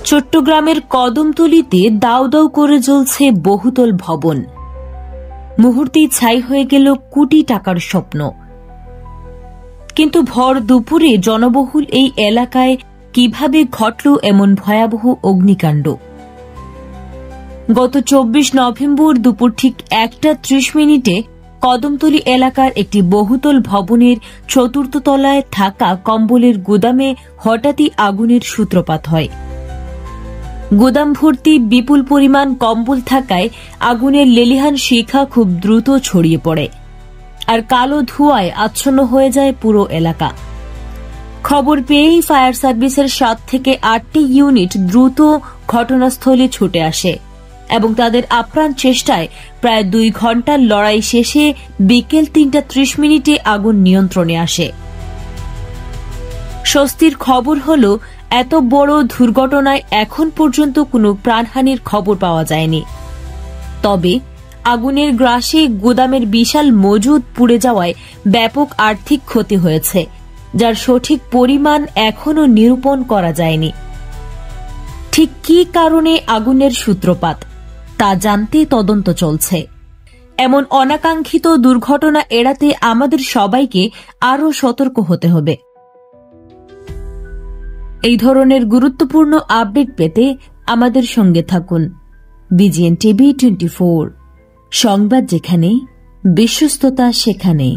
চট্টগ্রামের কদমতলীতে দাউ দাউ করে জ্বলছে বহুতল ভবন। মুহূর্তেই ছাই হয়ে গেল কোটি টাকার স্বপ্ন। কিন্তু ভর দুপুরে জনবহুল এই এলাকায় কিভাবে ঘটল এমন ভয়াবহ অগ্নিকাণ্ড? গত 24 নভেম্বর দুপুর ঠিক 1:30 কদমতলী এলাকার একটি বহুতল ভবনের চতুর্থ তলায় থাকা কম্বলের গুদামে হঠাৎই আগুনের সূত্রপাত হয়। গুদাম ভর্তি বিপুল পরিমাণ কম্বল থাকায় আগুনের লেলিহান শিখা খুব দ্রুত ছড়িয়ে পড়ে, আর কালো ধোঁয়ায় আচ্ছন্ন হয়ে যায় পুরো এলাকা। খবর পেয়েই ফায়ার সার্ভিসের 7 থেকে 8টি ইউনিট দ্রুত ঘটনাস্থলে ছুটে আসে এবং তাদের আপ্রাণ চেষ্টায় প্রায় 2 ঘণ্টার লড়াই শেষে বিকেল 3:30 আগুন নিয়ন্ত্রণে আসে। স্বস্তির খবর হল, এত বড় দুর্ঘটনায় এখন পর্যন্ত কোনো প্রাণহানির খবর পাওয়া যায়নি। তবে আগুনের গ্রাসে গুদামের বিশাল মজুদ পুড়ে যাওয়ায় ব্যাপক আর্থিক ক্ষতি হয়েছে, যার সঠিক পরিমাণ এখনও নিরূপণ করা যায়নি। ঠিক কী কারণে আগুনের সূত্রপাত তা জানতে তদন্ত চলছে। এমন অনাকাঙ্ক্ষিত দুর্ঘটনা এড়াতে আমাদের সবাইকে আরও সতর্ক হতে হবে। এই ধরনের গুরুত্বপূর্ণ আপডেট পেতে আমাদের সঙ্গে থাকুন। BGN TV 24, সংবাদ যেখানে, বিশ্বস্ততা সেখানে।